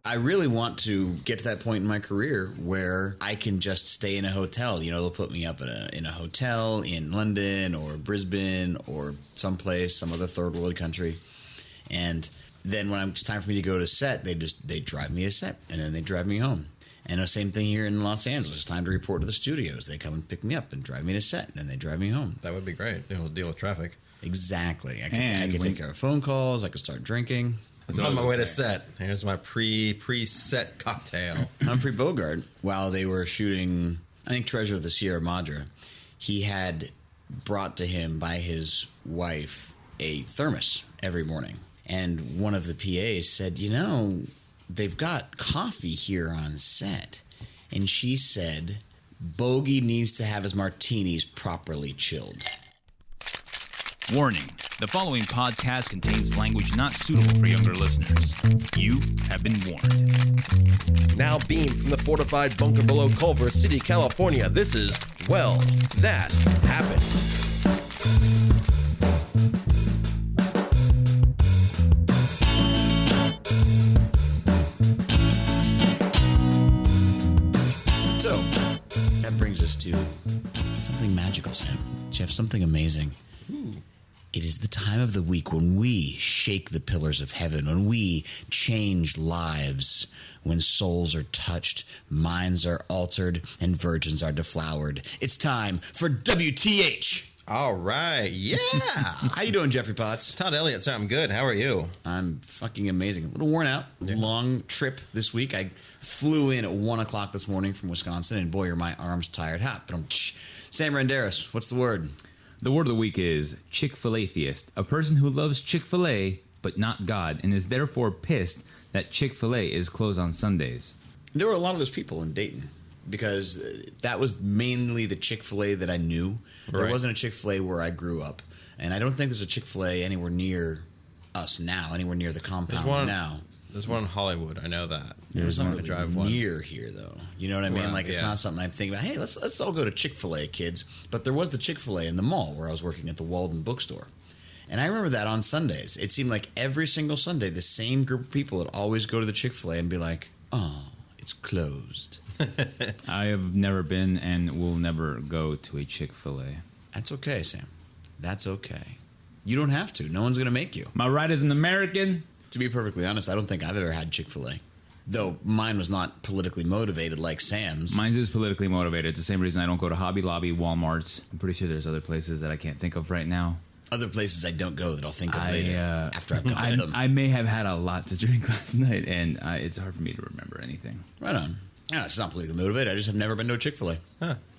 I really want to get to that point in my career where I can just stay in a hotel. You know, they'll put me up in a hotel in London or Brisbane or someplace, some other third world country. And then when it's time for me to go to set, they drive me to set, and then they drive me home. And the same thing here in Los Angeles. It's time to report to the studios. They come and pick me up and drive me to set, and then they drive me home. That would be great. Deal with traffic. Exactly. I could take care of phone calls. I could start drinking. I'm on my way to set. Here's my pre-set cocktail. Humphrey Bogart, while they were shooting, I think, Treasure of the Sierra Madre, he had brought to him by his wife a thermos every morning. And one of the PAs said, you know, they've got coffee here on set. And she said, Bogey needs to have his martinis properly chilled. Warning, the following podcast contains language not suitable for younger listeners. You have been warned. Now beamed from the fortified bunker below Culver City, California, this is Well, That Happened. So, that brings us to something magical, Sam. Jeff, something amazing. Ooh. It is the time of the week when we shake the pillars of heaven, when we change lives, when souls are touched, minds are altered, and virgins are deflowered. It's time for WTH. All right. Yeah. How you doing, Jeffrey Potts? Todd Elliott, sir, I'm good. How are you? I'm fucking amazing. A little worn out. Long trip this week. I flew in at 1 o'clock this morning from Wisconsin, and boy, are my arms tired. Sam Renderis, what's the word? The word of the week is Chick-fil-A-theist, a person who loves Chick-fil-A but not God, and is therefore pissed that Chick-fil-A is closed on Sundays. There were a lot of those people in Dayton because that was mainly the Chick-fil-A that I knew. There Right. wasn't a Chick-fil-A where I grew up, and I don't think there's a Chick-fil-A anywhere near us now, anywhere near the compound now. There's one in Hollywood. I know that. There's not I really drive one. near here, though. You know what I mean? Well, Like, it's yeah. not something I'm thinking about, hey, let's all go to Chick-fil-A, kids. But there was the Chick-fil-A in the mall where I was working at the Walden bookstore. And I remember that on Sundays. It seemed like every single Sunday, the same group of people would always go to the Chick-fil-A and be like, oh, it's closed. I have never been and will never go to a Chick-fil-A. That's okay, Sam. That's okay. You don't have to. No one's going to make you. My right as an American. To be perfectly honest, I don't think I've ever had Chick-fil-A. Though mine was not politically motivated like Sam's. Mine is politically motivated. It's the same reason I don't go to Hobby Lobby, Walmart. I'm pretty sure there's other places that I can't think of right now. Other places I don't go that I'll think of later after I've gone to them. I may have had a lot to drink last night, and it's hard for me to remember anything. Right on. No, it's not politically motivated. I just have never been to a Chick-fil-A.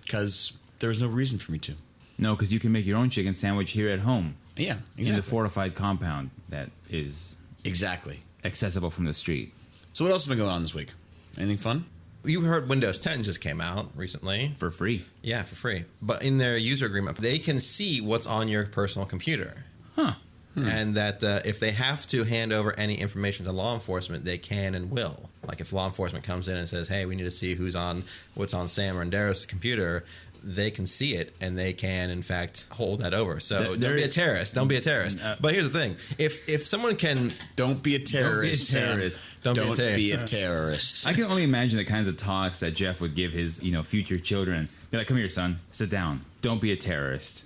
Because there's no reason for me to. No, because you can make your own chicken sandwich here at home. Yeah, exactly. In the fortified compound that is Exactly. accessible from the street. So what else has been going on this week? Anything fun? You heard Windows 10 just came out recently. For free. Yeah, for free. But in their user agreement, they can see what's on your personal computer. Huh. And that if they have to hand over any information to law enforcement, they can and will. Like if law enforcement comes in and says, hey, we need to see what's on Sam Renderis' computer, they can see it and they can, in fact, hold that over. So don't be a terrorist. Don't be a terrorist. But here's the thing. If someone can... Don't be a terrorist. Don't be a terrorist. Sam. Don't be a terrorist. I can only imagine the kinds of talks that Jeff would give his, future children. Be like, come here, son. Sit down. Don't be a terrorist.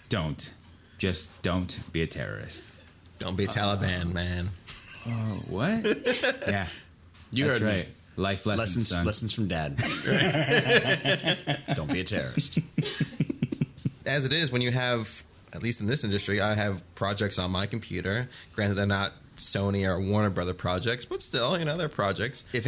Don't. Just don't be a terrorist. Don't be a Taliban, man. Oh, what? Yeah. You That's heard right. me. Life lessons, son. Lessons from Dad. Don't be a terrorist. As it is, when you have, at least in this industry, I have projects on my computer. Granted, they're not Sony or Warner Brother projects, but still, they're projects. If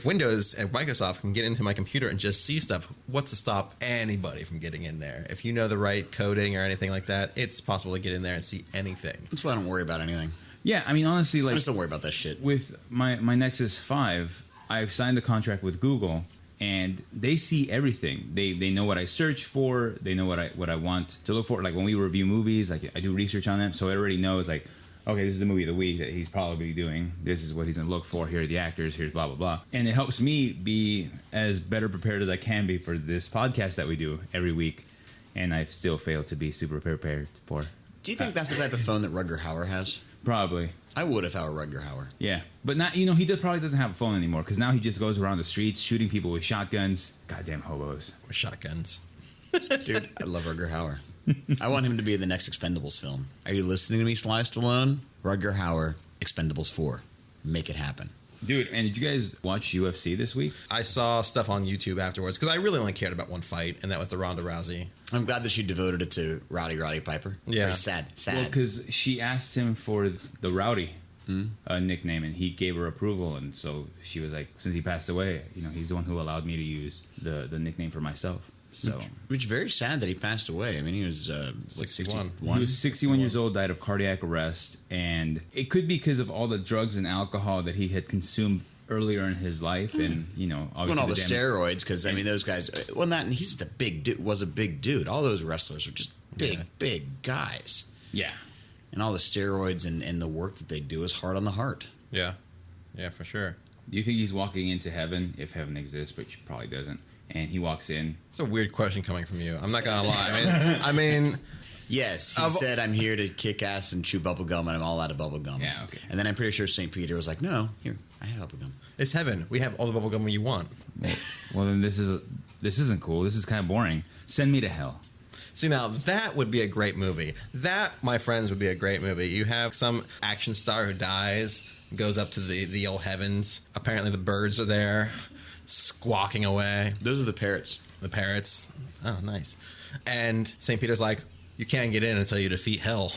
Windows and Microsoft can get into my computer and just see stuff, what's to stop anybody from getting in there? If you know the right coding or anything like that, it's possible to get in there and see anything. That's why I don't worry about anything. Yeah, I mean, honestly, I just don't worry about that shit. With my Nexus 5, I've signed a contract with Google, and they see everything. They know what I search for. They know what I want to look for. Like when we review movies, like I do research on them, so it already knows like, okay, this is the movie of the week that he's probably doing. This is what he's going to look for. Here are the actors. Here's blah, blah, blah. And it helps me be as better prepared as I can be for this podcast that we do every week. And I still fail to be super prepared for. Do you think that's the type of phone that Rutger Hauer has? Probably. I would if I were Rutger Hauer. Yeah. But not, he probably doesn't have a phone anymore because now he just goes around the streets shooting people with shotguns. Goddamn hobos. With shotguns. Dude, I love Rutger Hauer. I want him to be in the next Expendables film. Are you listening to me, Sly Stallone? Rutger Hauer, Expendables 4. Make it happen. Dude, and did you guys watch UFC this week? I saw stuff on YouTube afterwards because I really only cared about one fight, and that was the Ronda Rousey. I'm glad that she devoted it to Roddy Piper. Yeah. Very sad. Well, because she asked him for the Rowdy nickname, and he gave her approval, and so she was like, since he passed away, he's the one who allowed me to use the nickname for myself. So, which is very sad that he passed away. I mean, he was 61. He was 61 years old, died of cardiac arrest, and it could be because of all the drugs and alcohol that he had consumed earlier in his life, and obviously when all the steroids. Because I mean, those guys. Well, not. And he's just a big dude. Was a big dude. All those wrestlers were just big guys. Yeah, and all the steroids and the work that they do is hard on the heart. Yeah, for sure. Do you think he's walking into heaven, if heaven exists, which probably doesn't? And he walks in. It's a weird question coming from you. I'm not gonna lie. I mean, yes, he said, "I'm here to kick ass and chew bubble gum, and I'm all out of bubble gum." Yeah, okay. And then I'm pretty sure St. Peter was like, "No, here, I have bubble gum." It's heaven. We have all the bubble gum you want. Well, then this isn't cool. This is kind of boring. Send me to hell. See, now that would be a great movie. That, my friends, would be a great movie. You have some action star who dies, goes up to the old heavens. Apparently, the birds are there, squawking away. Those are the parrots. The parrots. Oh, nice. And St. Peter's like, you can't get in until you defeat hell.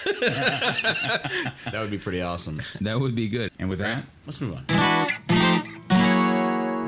That would be pretty awesome. That would be good. And with that, let's move on.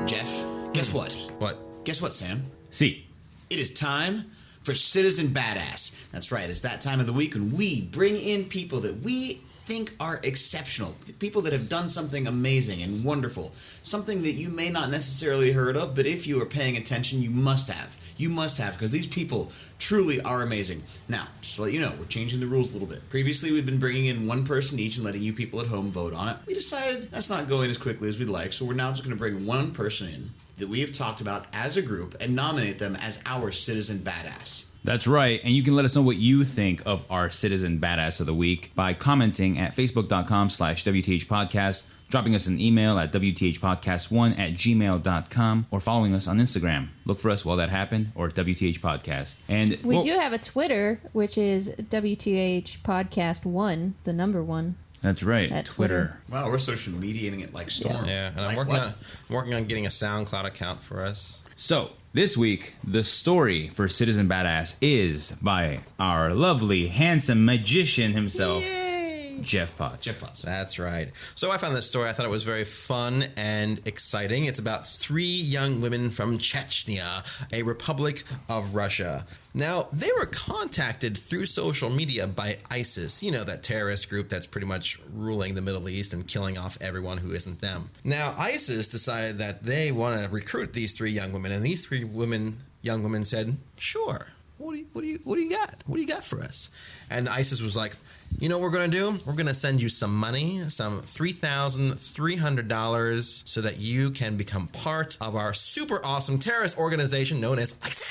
Jeff, guess what? What? Guess what, Sam? see. It is time for Citizen Badass. That's right. It's that time of the week when we bring in people that we think are exceptional, people that have done something amazing and wonderful, something that you may not necessarily heard of, but if you are paying attention, you must have. You must have, because these people truly are amazing. Now, just to let you know, we're changing the rules a little bit. Previously, we've been bringing in one person each and letting you people at home vote on it. We decided that's not going as quickly as we'd like, so we're now just going to bring one person in that we have talked about as a group and nominate them as our Citizen Badass. That's right. And you can let us know what you think of our Citizen Badass of the Week by commenting at facebook.com/WTH Podcast, dropping us an email at WTHpodcast1@gmail.com, or following us on Instagram. Look for us while that happened, or WTH Podcast. And we do have a Twitter, which is WTH Podcast 1, the number 1. That's right. At Twitter. Wow, we're social mediating it like storm. Yeah, and I'm working on getting a SoundCloud account for us. So, this week, the story for Citizen Badass is by our lovely, handsome magician himself, Jeff Potts. Jeff Potts. That's right. So I found this story. I thought it was very fun and exciting. It's about 3 young women from Chechnya, a republic of Russia. Now, they were contacted through social media by ISIS, that terrorist group that's pretty much ruling the Middle East and killing off everyone who isn't them. Now, ISIS decided that they want to recruit these 3 young women, and these 3 young women said, sure. What do you got? What do you got for us? And ISIS was like, you know what we're going to do? We're going to send you some money, some $3,300, so that you can become part of our super awesome terrorist organization known as ISIS.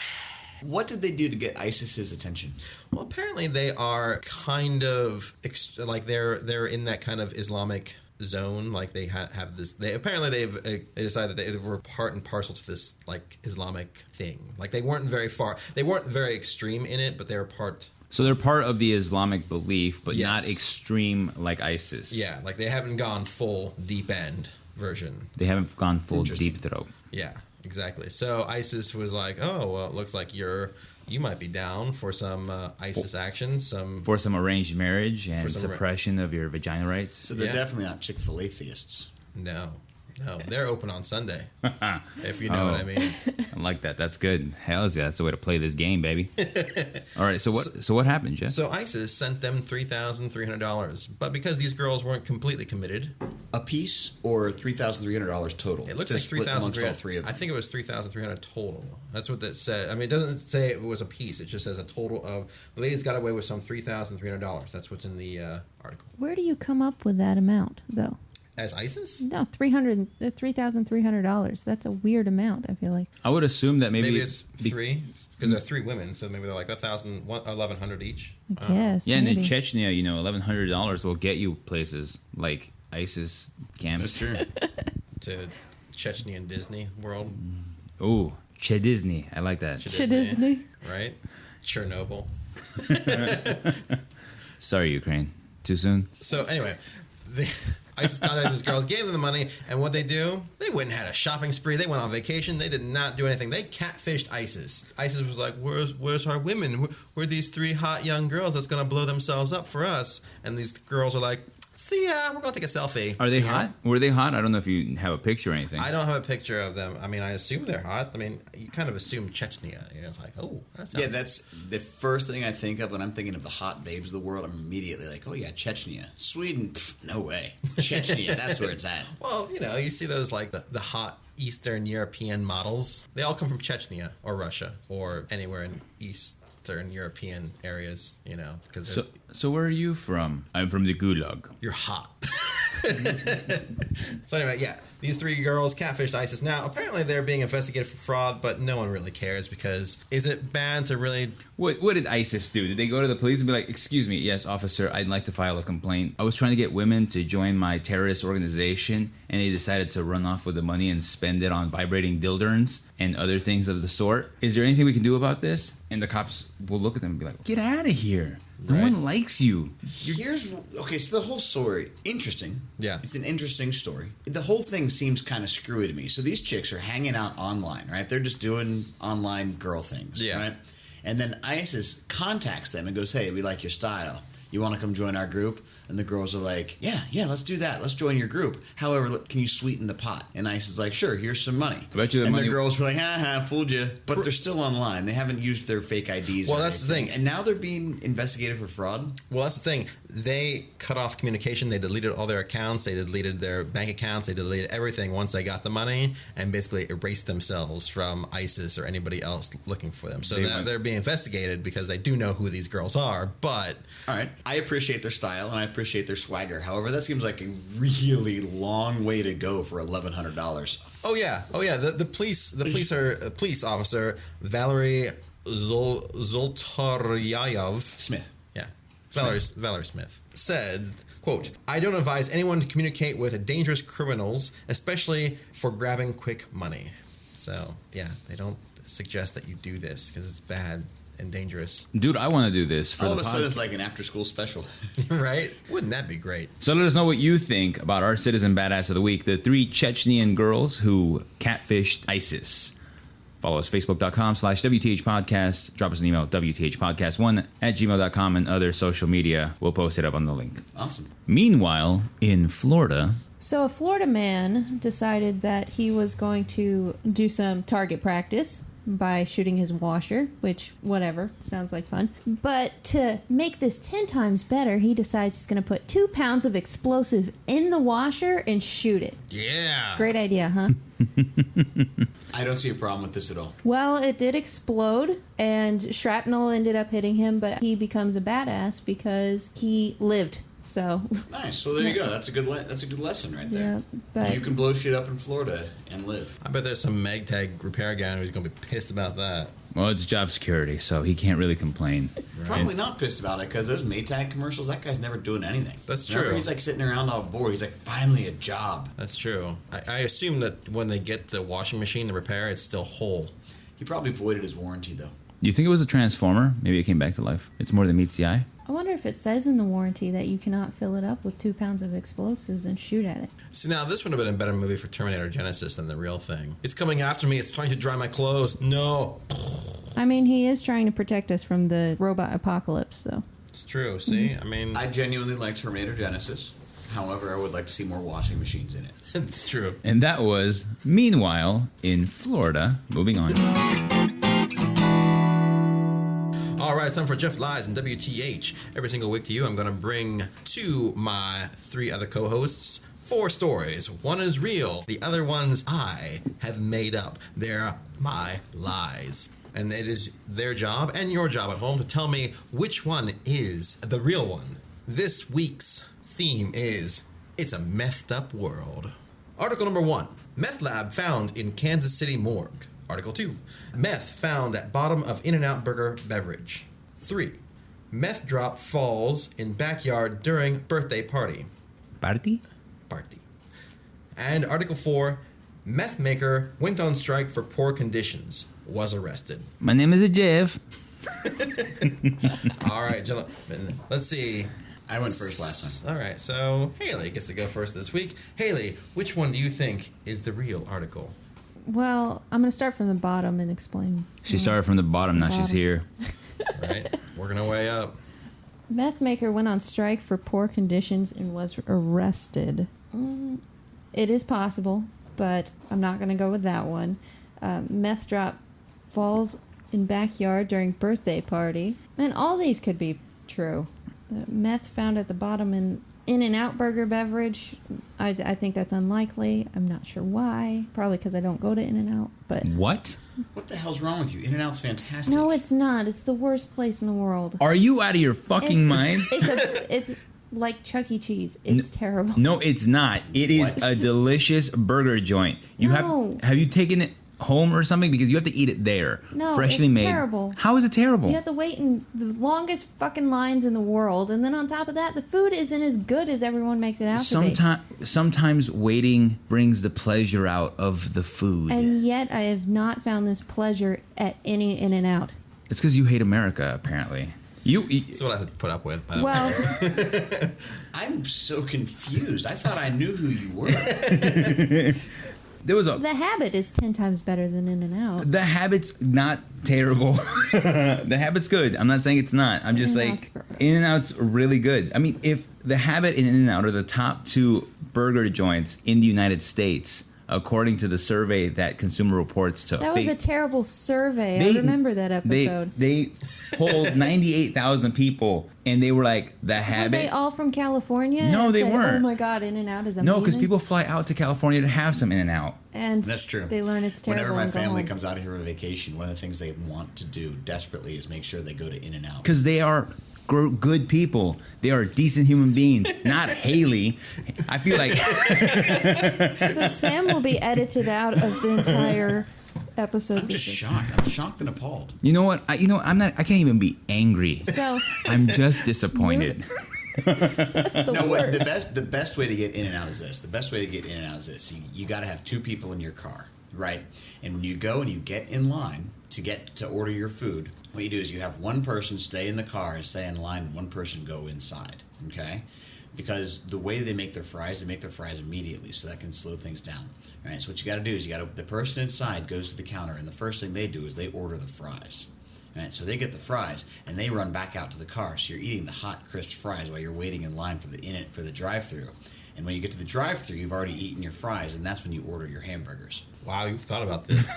What did they do to get ISIS's attention? Well, apparently they are kind of like they're in that kind of Islamic zone. Like they have this. They decided that they were part and parcel to this like Islamic thing. Like they weren't very far. They weren't very extreme in it, but they were part. So they're part of the Islamic belief, but Yes. not extreme like ISIS. Yeah, like they haven't gone full deep end version. They haven't gone full deep throat. Yeah, exactly. So ISIS was like, oh, well, it looks like you might be down for some ISIS action, For some arranged marriage and some suppression of your vagina rights. So they're definitely not Chick-fil-A theists. No, they're open on Sunday, if you know what I mean. I like that. That's good. Hells yeah, that's the way to play this game, baby. All right, so what happened, Jeff? So ISIS sent them $3,300, but because these girls weren't completely committed, A piece or $3,300 total? it looks To like split amongst all 3,300. three of them. I think it was 3,300 total. That's what that said. I mean, it doesn't say it was a piece. It just says a total of. The ladies got away with some $3,300. That's what's in the article. Where do you come up with that amount, though? As ISIS? No, $3,300. That's a weird amount, I feel like. I would assume that maybe Maybe it's 3. Because there are 3 women, so maybe they're like 1,100 each. I guess. Yeah, and in maybe. Chechnya, you know, $1,100 will get you places like ISIS camps. That's true. To Chechnyan Disney World. Ooh, Che Disney. I like that. Disney. Right? Chernobyl. Sorry, Ukraine. Too soon? So anyway, ISIS contacted these girls, gave them the money, and what they do? They went and had a shopping spree. They went on vacation. They did not do anything. They catfished ISIS. ISIS was like, where's our women? Where are these 3 hot young girls that's going to blow themselves up for us? And these girls are like, see ya, we're going to take a selfie. Are they You know? hot? Were they hot? I don't know if you have a picture or anything. I don't have a picture of them. I mean, I assume they're hot. I mean, you kind of assume Chechnya. You know, it's like, oh, that sounds... Yeah, that's the first thing I think of when I'm thinking of the hot babes of the world. I'm immediately like, oh yeah, Chechnya. Sweden, pff, no way. Chechnya, that's where it's at. Well, you know, you see those like the hot Eastern European models. They all come from Chechnya or Russia or anywhere in Eastern European areas, you know, because So where are you from? I'm from the Gulag. you're hot. So anyway, yeah, these 3 girls catfished ISIS. Now, apparently they're being investigated for fraud, but no one really cares because is it bad to really... What did ISIS do? Did they go to the police and be like, excuse me, yes, officer, I'd like to file a complaint. I was trying to get women to join my terrorist organization, and they decided to run off with the money and spend it on vibrating dilderns and other things of the sort. Is there anything we can do about this? And the cops will look at them and be like, get out of here. No Right. one likes you. Okay, so the whole story, interesting. Yeah. It's an interesting story. The whole thing seems kind of screwy to me. So these chicks are hanging out online, right? They're just doing online girl things, Yeah. right? And then ISIS contacts them and goes, hey, we like your style. You want to come join our group? And the girls are like, yeah, let's do that. Let's join your group. However, can you sweeten the pot? And ISIS is like, sure, here's some money. I bet you the and money- the girls were like, fooled you. But they're still online. They haven't used their fake IDs. Well, or that's the anything. thing. And now they're being investigated for fraud. Well, that's the thing. They cut off communication. They deleted all their accounts. They deleted their bank accounts. They deleted everything once they got the money and basically erased themselves from ISIS or anybody else looking for them. So now they're being investigated because they do know who these girls are. But All right. I appreciate their style and I appreciate their swagger. However, that seems like a really long way to go for $1,100. oh yeah, the police officer Valerie Zoltaryov Smith. Yeah. Valerie Smith said, quote, I don't advise anyone to communicate with dangerous criminals, especially for grabbing quick money. So, yeah, they don't suggest that you do this because it's bad and dangerous. Dude, I want to do this for All the of a sudden, podcast. it's like an after-school special. Right? Wouldn't that be great? So let us know what you think about our Citizen Badass of the Week, the 3 Chechnyan girls who catfished ISIS. Follow us, facebook.com/WTH Podcast. Drop us an email, WTHpodcast1@gmail.com, and other social media. We'll post it up on the link. Awesome. Meanwhile, in Florida, So a Florida man decided that he was going to do some target practice by shooting his washer, which, whatever, sounds like fun. But to make this 10 times better, he decides he's going to put 2 pounds of explosive in the washer and shoot it. Yeah. Great idea, huh? I don't see a problem with this at all. Well, it did explode, and shrapnel ended up hitting him, but he becomes a badass because he lived. So, Nice. So there you go. That's a good lesson right there. yeah, but You can blow shit up in Florida and live. I bet there's some Magtag repair guy who's going to be pissed about that. well, it's job security, so he can't really complain. Probably not pissed about it because those Maytag commercials, that guy's never doing anything. That's Remember, true. He's like sitting around all bored. He's like, finally a job. That's true. I assume that when they get the washing machine to repair, it's still whole. He probably voided his warranty though. You think it was a transformer? Maybe it came back to life. It's more than meets the eye. I wonder if it says in the warranty that you cannot fill it up with 2 pounds of explosives and shoot at it. See, now this would have been a better movie for Terminator Genesis than the real thing. It's coming after me. It's trying to dry my clothes. No. I mean, he is trying to protect us from the robot apocalypse, so. It's true. See? I mean, I genuinely like Terminator Genesis. However, I would like to see more washing machines in it. it's true. And that was Meanwhile in Florida. Moving on. All right, it's time for Jeff Lies and WTH. Every single week to you, I'm going to bring to my 3 other co-hosts 4 stories. One is real. The other ones I have made up. They're my lies. And it is their job and your job at home to tell me which one is the real one. This week's theme is It's a Methed Up World. Article number 1. Meth lab found in Kansas City morgue. Article 2. Meth found at bottom of In-N-Out Burger beverage. 3. Meth drop falls in backyard during birthday party. Party? Party. And Article 4. Meth maker went on strike for poor conditions. Was arrested. My name is Jeff. All right, gentlemen. Let's see. I went first last time. All right, so Haley gets to go first this week. Haley, which one do you think is the real article? Well, I'm going to start from the bottom and explain. She started from the bottom, now she's here. Right? Working our way up. Meth maker went on strike for poor conditions and was arrested. It is possible, but I'm not going to go with that one. Meth drop falls in backyard during birthday party. And all these could be true. Meth found at the bottom In-N-Out burger beverage. I think that's unlikely. I'm not sure why. Probably because I don't go to In-N-Out. But What? What the hell's wrong with you? In-N-Out's fantastic. no, it's not. It's the worst place in the world. Are you out of your fucking mind? It's like Chuck E. Cheese. It's terrible. No, it's not. It is What? a delicious burger joint. You No. have you taken it home or something? Because you have to eat it there. No, freshly it's made. terrible. How is it terrible? You have to wait in the longest fucking lines in the world, and then on top of that, the food isn't as good as everyone makes it out to be. Sometimes waiting brings the pleasure out of the food. And yet, I have not found this pleasure at any In-N-Out. It's because you hate America, apparently. That's what I have to put up with. by the way. Well, I'm so confused. I thought I knew who you were. There was the Habit is 10 times better than In-N-Out. the Habit's not terrible. The Habit's good. I'm not saying it's not. I'm just In-N-Out's like gross. In-N-Out's really good. I mean, if the Habit and In-N-Out are the top two burger joints in the United States, according to the survey that Consumer Reports took. That was a terrible survey. I remember that episode. They polled 98,000 people, and they were like, the Were Habit. they all from California? No, and they said, weren't. Oh my God, In-N-Out is amazing. No, because people fly out to California to have some In-N-Out. And That's true. They learn it's terrible. Whenever my and go family home. comes out here on vacation, one of the things they want to do desperately is make sure they go to In-N-Out. Because they are good people. They are decent human beings. Not Haley. I feel like So Sam will be edited out of the entire episode. I'm just shocked. I'm shocked and appalled. you know what? I can't even be angry. So I'm just disappointed. that's the No, what worst. the best way to get In-N-Out is this. The best way to get In-N-Out is this. You got to have two people in your car, right? And when you go and you get in line to order your food, what you do is you have one person stay in the car and stay in line, and one person go inside. Okay? Because the way they make their fries immediately, so that can slow things down. All right. So what you got to do is the person inside goes to the counter, and the first thing they do is they order the fries. All right, so they get the fries and they run back out to the car. So you're eating the hot, crisp fries while you're waiting in line for the drive-through. And when you get to the drive-through, you've already eaten your fries, and that's when you order your hamburgers. Wow, you've thought about this.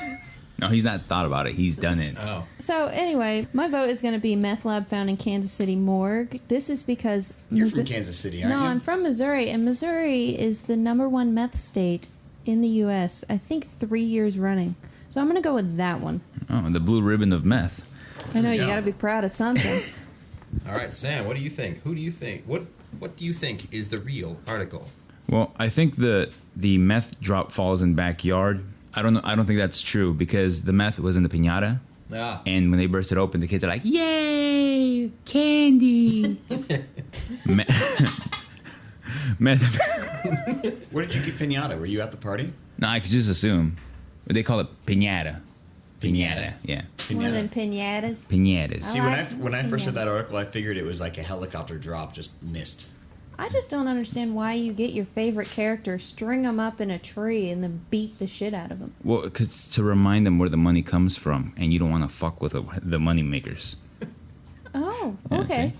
No, he's not thought about it. He's done it. Oh. So anyway, my vote is going to be meth lab found in Kansas City morgue. This is because You're from Kansas City, aren't No, you? I'm from Missouri, and Missouri is the #1 meth state in the U.S. I think 3 years running. So I'm going to go with that one. Oh, the blue ribbon of meth. I know you go. got to be proud of something. All right, Sam, what do you think? Who do you think? What do you think is the real article? Well, I think the meth drop falls in backyard. I don't know. I don't think that's true because the meth was in the piñata, Ah. and when they burst it open, the kids are like, "Yay, candy!" Meth. Where did you get piñata? Were you at the party? No, I could just assume. They call it piñata. Piñata. Yeah. More Piñata. than pinatas. Piñatas. See, like when I first read piñatas. that article, I figured it was like a helicopter drop, just missed. I just don't understand why you get your favorite character, string them up in a tree, and then beat the shit out of them. Well, because to remind them where the money comes from, and you don't want to fuck with the money makers. Oh, Yeah, okay.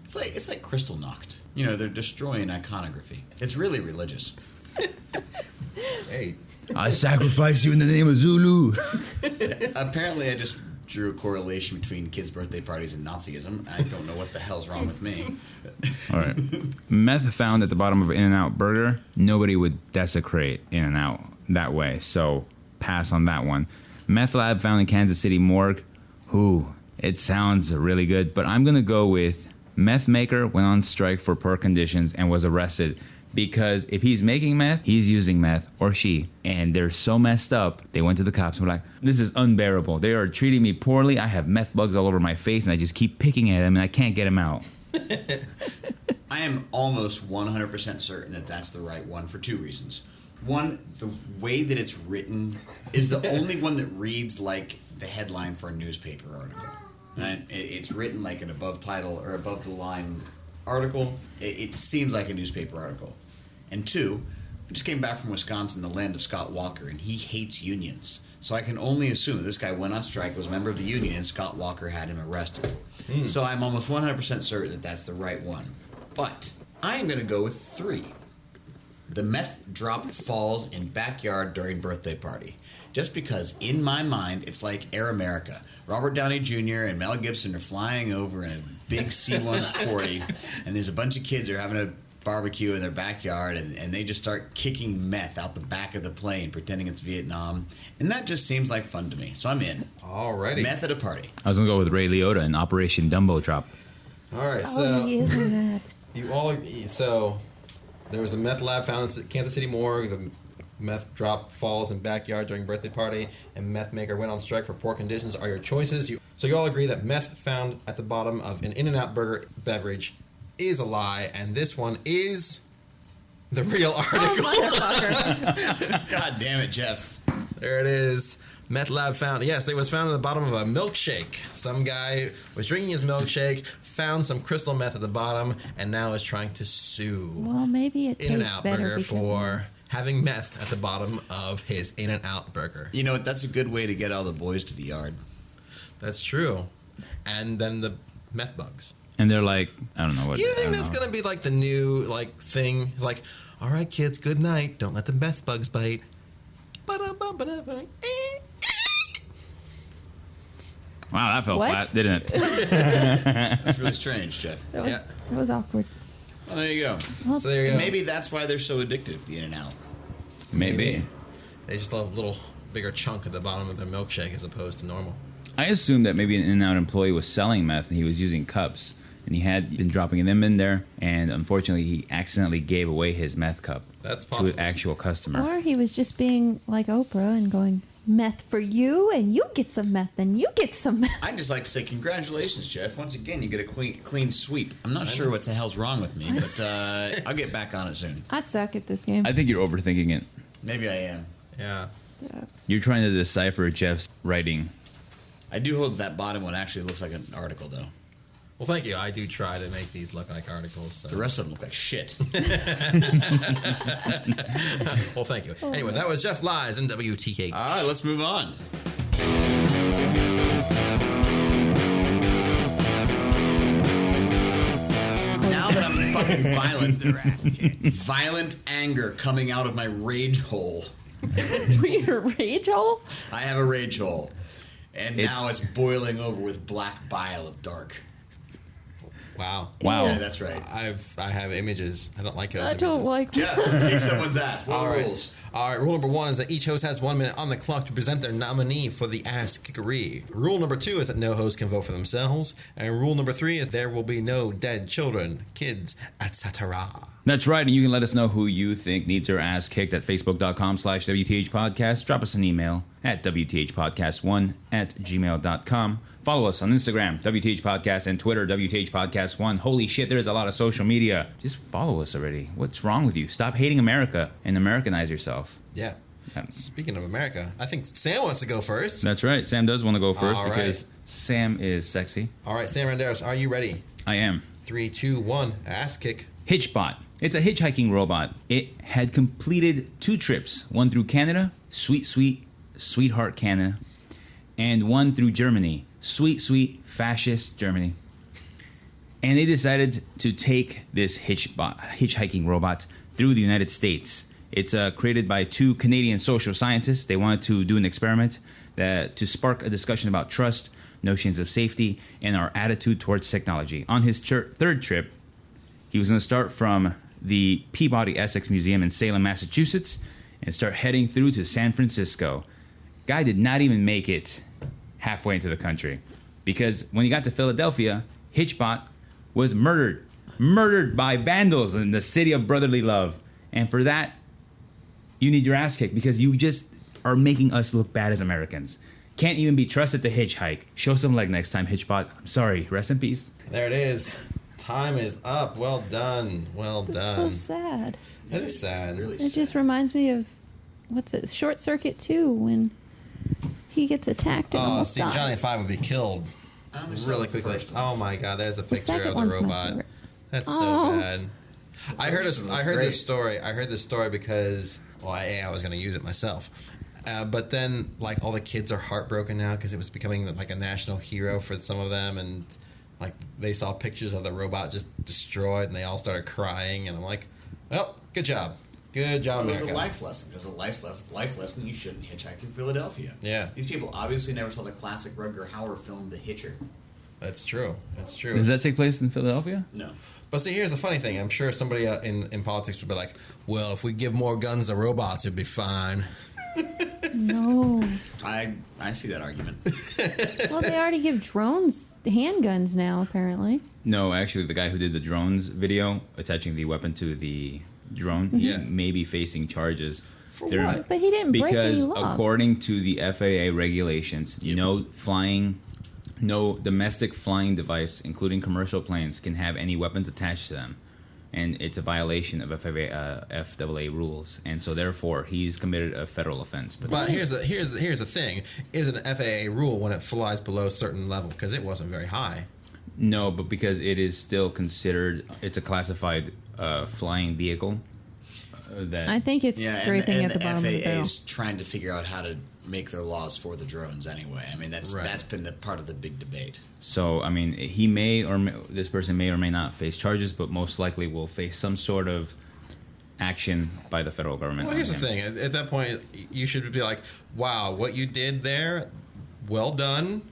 It's like Crystal Knocked. You know, they're destroying iconography. It's really religious. Hey, I sacrifice you in the name of Zulu. Apparently, I just drew a correlation between kids' birthday parties and Nazism. I don't know what the hell's wrong with me. All right. Meth found at the bottom of an In-N-Out burger. Nobody would desecrate In-N-Out that way, so pass on that one. Meth lab found in Kansas City morgue. Ooh, it sounds really good, but I'm going to go with meth maker went on strike for poor conditions and was arrested. because if he's making meth, he's using meth, or she, and they're so messed up, they went to the cops and were like, this is unbearable. They are treating me poorly. I have meth bugs all over my face, and I just keep picking at them, and I can't get them out. I am almost 100% certain that that's the right one for two reasons. One, the way that it's written is the only one that reads like the headline for a newspaper article. And it's written like an above title or above the line article. It seems like a newspaper article. And two, I just came back from Wisconsin, the land of Scott Walker, and he hates unions. So I can only assume that this guy went on strike, was a member of the union, and Scott Walker had him arrested. So I'm almost 100% certain that that's the right one. But I am going to go with 3. The meth dropped falls in backyard during birthday party. Just because in my mind, it's like Air America. Robert Downey Jr. and Mel Gibson are flying over in a big C-140, and there's a bunch of kids that are having a barbecue in their backyard, and they just start kicking meth out the back of the plane, pretending it's Vietnam. And that just seems like fun to me. So I'm in. Alrighty. Meth at a party. I was going to go with Ray Liotta in Operation Dumbo Drop. All right, Oh, he is in that. you all so there was a meth lab found in Kansas City morgue. The meth drop falls in backyard during birthday party, and meth maker went on strike for poor conditions are your choices. So you all agree that meth found at the bottom of an In-N-Out burger beverage is a lie, and this one is the real article. God damn it, Jeff. There it is. Meth lab found. Yes, it was found at the bottom of a milkshake. Some guy was drinking his milkshake, found some crystal meth at the bottom, and now is trying to sue Well, maybe it tastes In-N-Out better Burger because for having meth at the bottom of his In-N-Out Burger. You know what? That's a good way to get all the boys to the yard. That's true. And then the meth bugs. And they're like, I don't know what. Do you I think don't that's know. going to be like the new thing? It's like, all right, kids, good night. Don't let the meth bugs bite. Wow, that fell What? flat, didn't it? That's really strange, Jeff. That was, Yeah. that was awkward. Well, there you go. Well, So there you go. Maybe that's why they're so addictive, the In-N-Out. Maybe. They just love a little bigger chunk at the bottom of their milkshake as opposed to normal. I assumed that maybe an In-N-Out employee was selling meth and he was using cups. And he had been dropping them in there. And unfortunately, he accidentally gave away his meth cup That's to possible. an actual customer. or he was just being like Oprah and going, meth for you, and you get some meth, and you get some meth. I'd just like to say congratulations, Jeff. Once again, you get a clean sweep. I'm not sure what the hell's wrong with me, but I'll get back on it soon. I suck at this game. I think you're overthinking it. Maybe I am. Yeah. You're trying to decipher Jeff's writing. I do hope that bottom one actually looks like an article, though. Well, thank you. I do try to make these look like articles. So. The rest of them look like shit. Well, thank you. Anyway, that was Jeff Lies in WTK. All right, let's move on. Now that I'm fucking violent anger coming out of my rage hole. Your rage hole? I have a rage hole. And now it's boiling over with black bile of dark. Wow. Wow. Yeah, that's right. I have images. I don't like those I images. don't like. Jeff, let's kick someone's ass. What All are the right. rules? All right. Rule number 1 is that each host has 1 minute on the clock to present their nominee for the ass kickery. Rule number 2 is that no host can vote for themselves. And rule number 3 is there will be no dead children, kids, etc. That's right, and you can let us know who you think needs their ass kicked at facebook.com/WTH Podcast. Drop us an email at WTHpodcast1@gmail.com. Follow us on Instagram, WTH Podcast, and Twitter, WTH Podcast 1. Holy shit, there's a lot of social media. Just follow us already. What's wrong with you? Stop hating America and Americanize yourself. Yeah. Speaking of America, I think Sam wants to go first. That's right. Sam does want to go first All right. because Sam is sexy. All right, Sam Randeros, are you ready? I am. 3, 2, 1, ass kick. Hitchbot. It's a hitchhiking robot. It had completed 2 trips, one through Canada, sweetheart Canada, and one through Germany, sweet fascist Germany. And they decided to take this hitchhiking robot through the United States. It's created by 2 Canadian social scientists. They wanted to do an experiment to spark a discussion about trust, notions of safety, and our attitude towards technology. On his 3rd trip, he was going to start from the Peabody Essex Museum in Salem, Massachusetts, and start heading through to San Francisco. Guy did not even make it halfway into the country, because when he got to Philadelphia, Hitchbot was murdered by vandals in the city of brotherly love. And for that, you need your ass kicked because you just are making us look bad as Americans. Can't even be trusted to hitchhike. Show some leg next time, Hitchbot. I'm sorry. Rest in peace. There it is. Time is up. Well done. Well done. So sad. That is sad. Really It sad. just reminds me of Short Circuit 2 when he gets attacked and Oh, almost see, dies. Johnny 5 would be killed I only saw really the quickly. first one. Oh my god, there's a picture second of the one's my robot. favorite. That's Oh. so bad. I heard first one was I heard great. this story. I heard this story because I was going to use it myself. But then, like, all the kids are heartbroken now because it was becoming like a national hero for some of them, and like they saw pictures of the robot just destroyed, and they all started crying. And I'm like, well, good job, It was America. a life lesson. It was a life lesson. You shouldn't hitchhike through Philadelphia. Yeah. These people obviously never saw the classic Rutger Hauer film, The Hitcher. That's true. That's true. Does that take place in Philadelphia? No. But see, here's the funny thing. I'm sure somebody in politics would be like, well, if we give more guns to robots, it'd be fine. No. I see that argument. Well, they already give drones handguns now, apparently. No, actually, the guy who did the drones video attaching the weapon to the drone, Yeah. he may be facing charges. For They're- what? But he didn't break any Because laws. according to the FAA regulations, no domestic flying device, including commercial planes, can have any weapons attached to them, and it's a violation of FAA rules, and so therefore he's committed a federal offense. But here's the thing: is an FAA rule when it flies below a certain level because it wasn't very high. No, but because it is still considered, it's a classified flying vehicle. That I think it's Yeah, scraping and at the the bottom of the FAA barrel. is trying to figure out how to make their laws for the drones anyway. I mean, that's Right. been the part of the big debate. So, I mean, this person may or may not face charges, but most likely will face some sort of action by the federal government. Well, here's on the him. thing: at that point, you should be like, "Wow, what you did there, well done,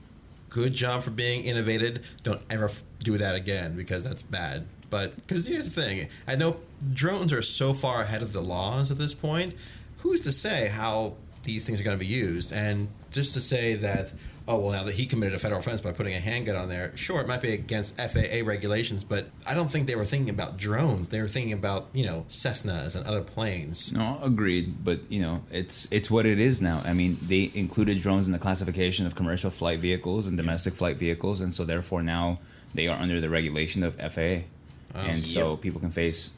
good job for being innovative. Don't ever do that again because that's bad." But because here's the thing: I know drones are so far ahead of the laws at this point. Who's to say how these things are going to be used? And just to say that, oh well, now that he committed a federal offense by putting a handgun on there, sure, it might be against FAA regulations, but I don't think they were thinking about drones. They were thinking about Cessnas and other planes. No, agreed, but it's what it is now. I mean, they included drones in the classification of commercial flight vehicles and domestic flight vehicles, and so therefore now they are under the regulation of FAA, and so people can face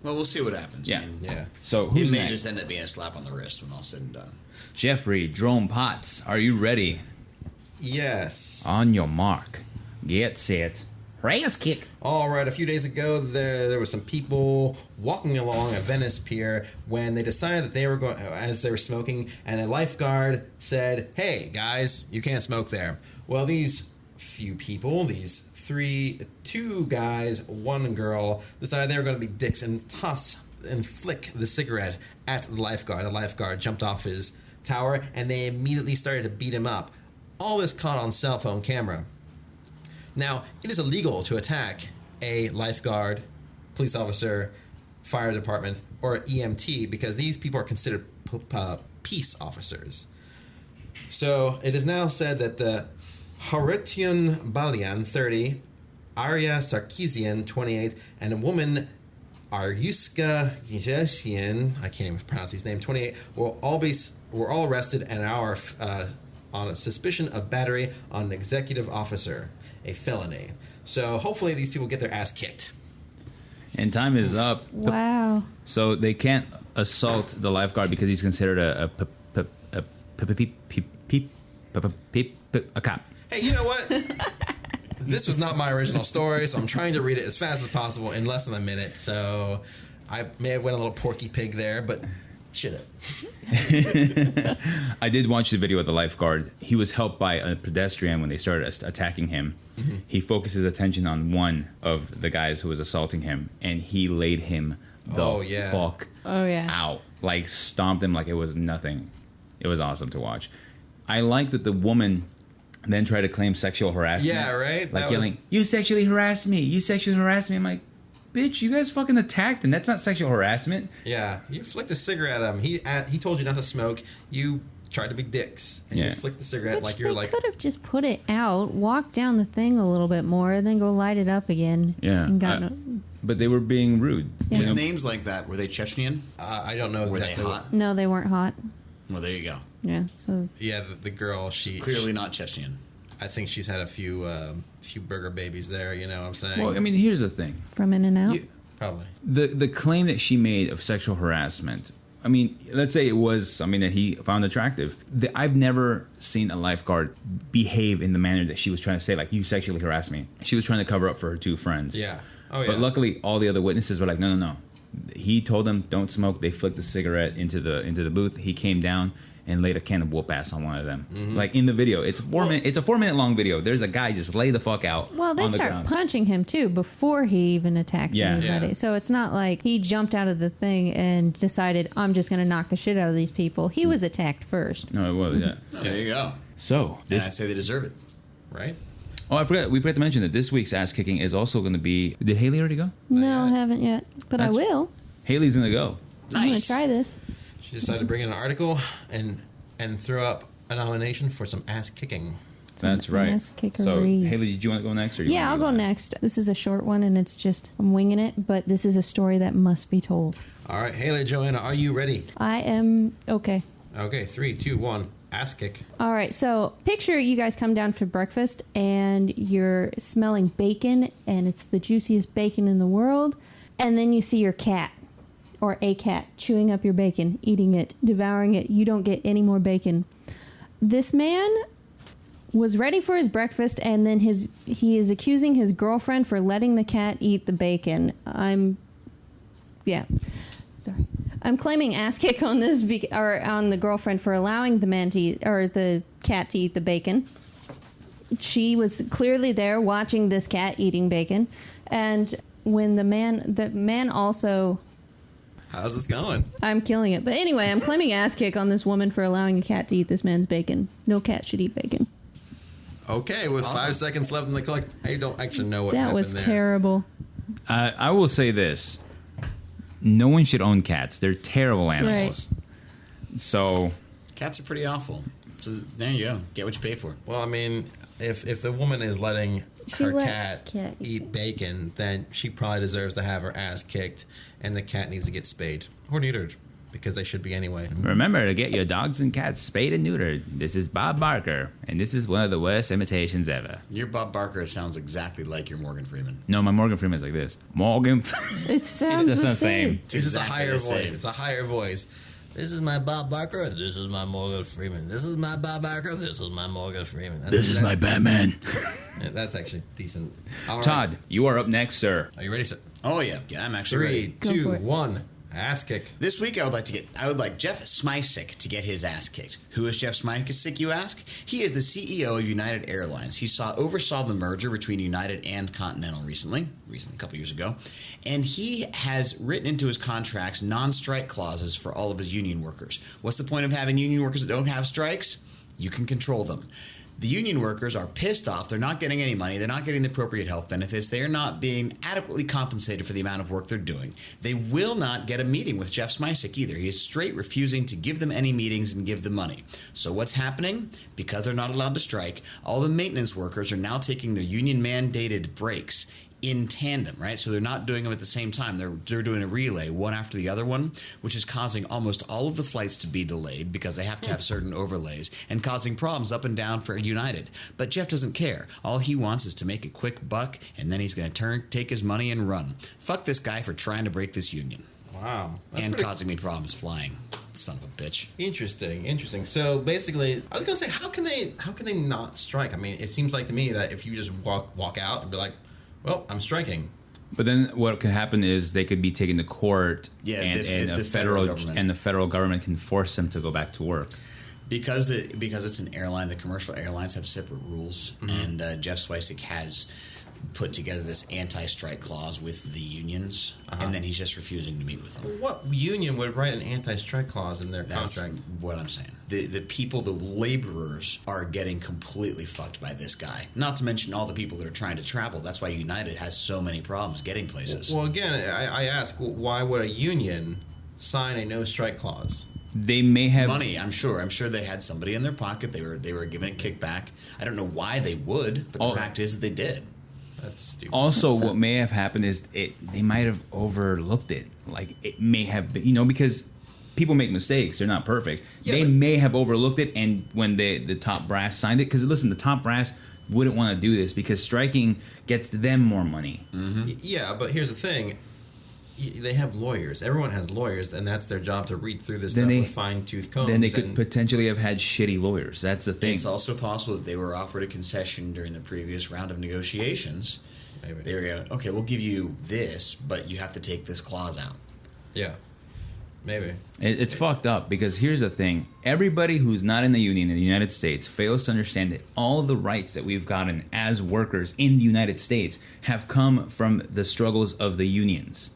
Well, we'll see what happens. Yeah. I mean, Yeah. So it who's may next? just end up being a slap on the wrist when all said and done. Jeffrey Drone Potts, are you ready? Yes. On your mark, get set, race kick. All right. A few days ago, there were some people walking along a Venice pier when they decided that they were going as they were smoking, and a lifeguard said, "Hey guys, you can't smoke there." Well, these few people, two guys, one girl, decided they were going to be dicks and toss and flick the cigarette at the lifeguard. The lifeguard jumped off his tower, and they immediately started to beat him up. All this caught on cell phone camera. Now, it is illegal to attack a lifeguard, police officer, fire department, or EMT because these people are considered peace officers. So it is now said that the Harityan Balian, 30, Arya Sarkeesian, 28, and a woman, Aryuska Gijesian, I can't even pronounce his name, 28, were all arrested and are on a suspicion of battery on an executive officer, a felony. So hopefully these people get their ass kicked. And time is up. Wow. So they can't assault the lifeguard because he's considered a cop. Hey, you know what? This was not my original story, so I'm trying to read it as fast as possible in less than a minute. So I may have went a little Porky Pig there, but shit it. I did watch the video of the lifeguard. He was helped by a pedestrian when they started attacking him. Mm-hmm. He focused his attention on one of the guys who was assaulting him, and he laid him the fuck out. Like, stomped him like it was nothing. It was awesome to watch. I like that the woman then tried to claim sexual harassment. Yeah, right? Like That yelling, "You sexually harassed me! You sexually harassed me!" I'm like, bitch, you guys fucking attacked him. That's not sexual harassment. Yeah, you flicked a cigarette at him. He told you not to smoke. You try to be dicks and Yeah. you flick the cigarette Which like you're they like. could have just put it out, walked down the thing a little bit more, then go light it up again. Yeah. And got But they were being rude. Yeah. You know? With names like that, were they Chechnyan? I don't know Were exactly. they hot? No, they weren't hot. Well, there you go. Yeah, so Yeah, the girl. Clearly not Chechnyan. I think she's had a few burger babies there. You know what I'm saying? Well, I mean, here's the thing. from In and Out. You- Probably. the claim that she made of sexual harassment. I mean, let's say it was something that he found attractive. I've never seen a lifeguard behave in the manner that she was trying to say, like, you sexually harassed me. She was trying to cover up for her two friends. Yeah. Oh yeah. But luckily, all the other witnesses were like, no. He told them don't smoke. They flicked the cigarette into the booth. He came down and laid a can of whoop ass on one of them. Like in the video, it's a 4-minute long video. There's a guy just lay the fuck out. Well, they on the start ground. punching him too before he even attacks Yeah. anybody. Yeah. So it's not like he jumped out of the thing and decided, I'm just going to knock the shit out of these people. He was attacked first. No, it was yeah. There you go. So And I this. say they deserve it. right. Oh, we forgot to mention that this week's ass kicking is also going to be. Did Haley already go? No, I yet. haven't yet. But I That's- will. Haley's going to go. I'm going Nice. to try this. She decided to bring in an article and throw up a nomination for some ass kicking. That's right. ass So kickery. Haley, did you want to go next, or you Yeah, I'll want go to next. This is a short one, and it's just, I'm winging it, but this is a story that must be told. All right, Haley, JoAnna, are you ready? I am okay. Okay, 3, 2, 1, ass kick. All right, so picture you guys come down for breakfast and you're smelling bacon, and it's the juiciest bacon in the world, and then you see your cat or a cat chewing up your bacon, eating it, devouring it. You don't get any more bacon. This man was ready for his breakfast, and then he is accusing his girlfriend for letting the cat eat the bacon. Sorry. I'm claiming ass kick on this or on the girlfriend for allowing the man to eat, or the cat to eat the bacon. She was clearly there watching this cat eating bacon, and when the man also. How's this going? I'm killing it. But anyway, I'm claiming ass kick on this woman for allowing a cat to eat this man's bacon. No cat should eat bacon. Okay, with 5 seconds left in the clock, I don't actually know what That happened was there. terrible. I will say this: no one should own cats. They're terrible animals. So Cats are pretty awful. So there you go. Get what you pay for. Well, I mean, if the woman is letting She her let cat cat eat bacon, then she probably deserves to have her ass kicked, and the cat needs to get spayed or neutered, because they should be anyway. remember to get your dogs and cats spayed and neutered. This is Bob Barker, and this is one of the worst imitations ever. Your Bob Barker sounds exactly like your Morgan Freeman. No, my Morgan Freeman's like this. Morgan. It sounds That's the not same. This is a exactly higher the voice. same. It's a higher voice. This is my Bob Barker. This is my Morgan Freeman. This is my Bob Barker. This is my Morgan Freeman. Batman. Yeah, that's actually decent. All right. Todd, you are up next, sir. Are you ready, sir? Oh yeah, I'm actually 3, ready. Go 2, for it. 1, ass kick. This week I would like Jeff Smysick to get his ass kicked. Who is Jeff Smysick, you ask? He is the CEO of United Airlines. He oversaw the merger between United and Continental recently, a couple years ago, and he has written into his contracts non-strike clauses for all of his union workers. What's the point of having union workers that don't have strikes? You can control them. The union workers are pissed off. They're not getting any money. They're not getting the appropriate health benefits. They are not being adequately compensated for the amount of work they're doing. They will not get a meeting with Jeff Smysick either. He is straight refusing to give them any meetings and give them money. So what's happening? Because they're not allowed to strike, all the maintenance workers are now taking their union-mandated breaks in tandem, right? So they're not doing them at the same time. They're doing a relay, one after the other one, which is causing almost all of the flights to be delayed because they have to have certain overlays and causing problems up and down for United. But Jeff doesn't care. All he wants is to make a quick buck, and then he's going to take his money and run. Fuck this guy for trying to break this union Wow. That's and pretty causing me problems flying. Son of a bitch. Interesting. So basically, I was gonna say, how can they not strike? I mean, it seems like to me that if you just walk out and be like, well, I'm striking. But then what could happen is they could be taken to court, Yeah, and the federal government. and the federal government can force them to go back to work. Because it's an airline, the commercial airlines have separate rules, and Jeff Smysick has put together this anti-strike clause with the unions, and then he's just refusing to meet with them. What union would write an anti-strike clause in their That's contract? what I'm saying. The people, the laborers, are getting completely fucked by this guy. Not to mention all the people that are trying to travel. That's why United has so many problems getting places. Well, again, I ask, why would a union sign a no-strike clause? they may have money. I'm sure they had somebody in their pocket. They were giving a kickback. I don't know why they would, but the fact is that they did. That's stupid. Also, what may have happened is they might have overlooked it. Like, it may have been, because people make mistakes. They're not perfect. Yeah, they may have overlooked it, and when the top brass signed it, because listen, the top brass wouldn't want to do this because striking gets them more money. Mm-hmm. Yeah, but here's the thing. They have lawyers. Everyone has lawyers, and that's their job to read through this stuff with fine-tooth combs. Then they could potentially have had shitty lawyers. That's the thing. It's also possible that they were offered a concession during the previous round of negotiations. Maybe. They were going, okay, we'll give you this, but you have to take this clause out. Yeah. Maybe. It's fucked up because here's the thing. Everybody who's not in the union in the United States fails to understand that all the rights that we've gotten as workers in the United States have come from the struggles of the unions.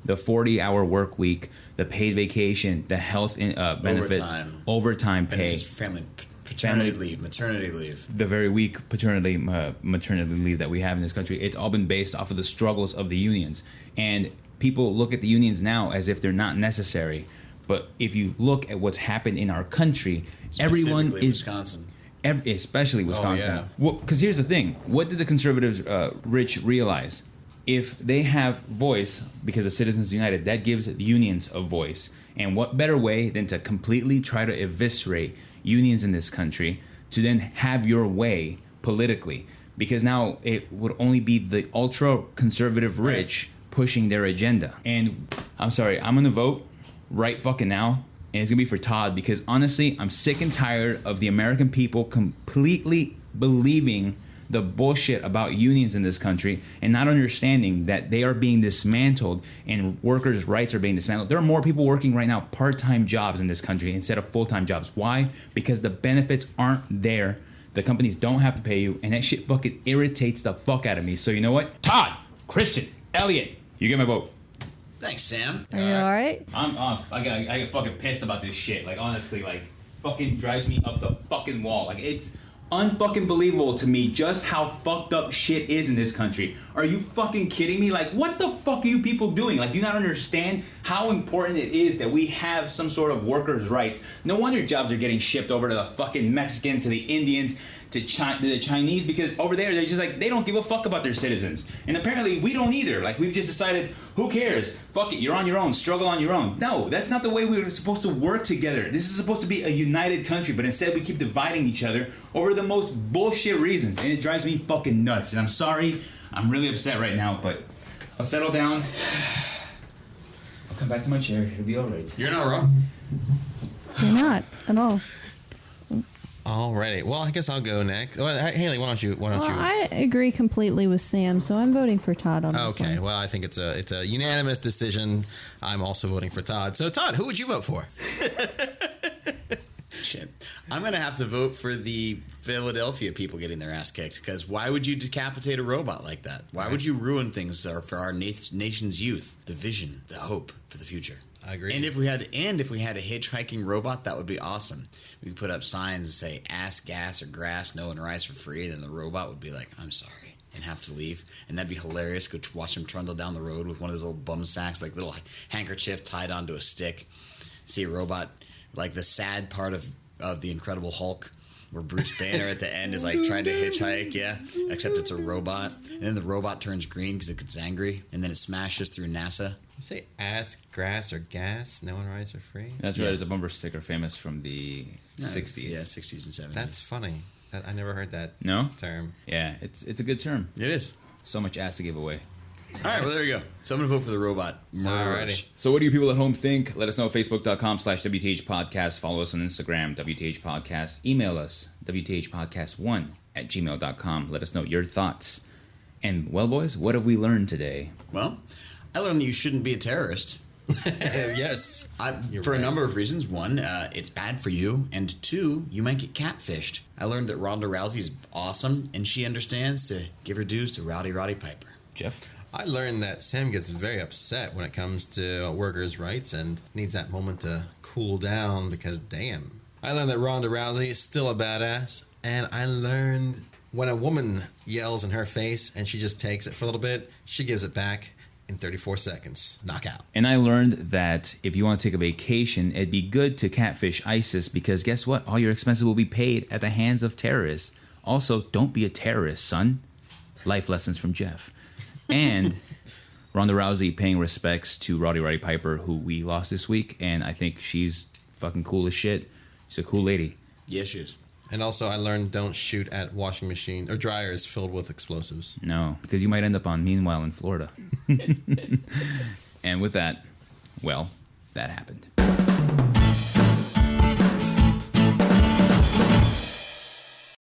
The 40-hour work week, the paid vacation, the health benefits, overtime pay, benefits for family, paternity leave, maternity leave, the very weak paternity maternity leave that we have in this country. It's all been based off of the struggles of the unions, and people look at the unions now as if they're not necessary. But if you look at what's happened in our country, everyone is Wisconsin. Especially Wisconsin. Oh, yeah. Well, because here's the thing: what did the conservatives, Rich, realize? If they have voice, because of Citizens United, that gives the unions a voice. And what better way than to completely try to eviscerate unions in this country to then have your way politically? Because now it would only be the ultra-conservative rich pushing their agenda. And I'm sorry, I'm going to vote right fucking now. And it's going to be for Todd because honestly, I'm sick and tired of the American people completely believing the bullshit about unions in this country and not understanding that they are being dismantled and workers' rights are being dismantled. There are more people working right now part-time jobs in this country instead of full-time jobs. Why? Because the benefits aren't there. The companies don't have to pay you, and that shit fucking irritates the fuck out of me. So you know what? Todd, Christian, Elliot, you get my vote. Thanks, Sam. Are you all right? I get fucking pissed about this shit. Like, honestly, like, fucking drives me up the fucking wall. Like, it's unfucking believable to me just how fucked up shit is in this country. Are you fucking kidding me? Like, what the fuck are you people doing? Like, do you not understand how important it is that we have some sort of workers' rights? No wonder jobs are getting shipped over to the fucking Mexicans, to the Indians, to the Chinese, because over there they're just like, they don't give a fuck about their citizens. And apparently we don't either. Like, we've just decided, who cares? Fuck it, you're on your own, struggle on your own. No, that's not the way we were supposed to work together. This is supposed to be a united country, but instead we keep dividing each other over the most bullshit reasons, and it drives me fucking nuts. And I'm sorry, I'm really upset right now, but I'll settle down. I'll come back to my chair. It'll be all right. You're not wrong. You're not at all. Alrighty. Well, I guess I'll go next. Well, Haley, why don't you? Well, I agree completely with Sam, so I'm voting for Todd on this Okay. one. Well, I think it's a unanimous decision. I'm also voting for Todd. So, Todd, who would you vote for? Shit. I'm going to have to vote for the Philadelphia people getting their ass kicked, because why would you decapitate a robot like that? Why would you ruin things for our nation's youth, the vision, the hope for the future? I agree. And if we had a hitchhiking robot, that would be awesome. We could put up signs that say ass, gas, or grass, no one rides for free. Then the robot would be like, I'm sorry, and have to leave. And that'd be hilarious. Go watch him trundle down the road with one of those old bum sacks, like little handkerchief tied onto a stick. See a robot, like the sad part of the Incredible Hulk, where Bruce Banner at the end is like trying to hitchhike, yeah, except it's a robot. And then the robot turns green because it gets angry, and then it smashes through NASA. You say ass, grass, or gas? No one rides for free? That's right. There's a bumper sticker famous from the 60s. Yeah, 60s and 70s. That's funny. I never heard that No? term. Yeah, it's a good term. It is. So much ass to give away. All right, well, there you go. So I'm going to vote for the robot. Alrighty. So what do you people at home think? Let us know at Facebook.com/WTH Podcast. Follow us on Instagram, WTH Podcast. Email us, WTHpodcast1@gmail.com. Let us know your thoughts. And, well, boys, what have we learned today? Well, I learned that you shouldn't be a terrorist. Yes. For a number of reasons. One, it's bad for you. And two, you might get catfished. I learned that Ronda Rousey is awesome, and she understands to give her dues to Rowdy Piper. Jeff? I learned that Sam gets very upset when it comes to workers' rights and needs that moment to cool down because, damn. I learned that Ronda Rousey is still a badass. And I learned when a woman yells in her face and she just takes it for a little bit, she gives it back. in 34 seconds. Knockout. And I learned that if you want to take a vacation, it'd be good to catfish ISIS because guess what? All your expenses will be paid at the hands of terrorists. Also, don't be a terrorist, son. Life lessons from Jeff. And Ronda Rousey paying respects to Roddy Piper, who we lost this week. And I think she's fucking cool as shit. She's a cool lady. Yes, she is. And also, I learned don't shoot at washing machine or dryers filled with explosives. No, because you might end up on Meanwhile in Florida. And with that, well, that happened.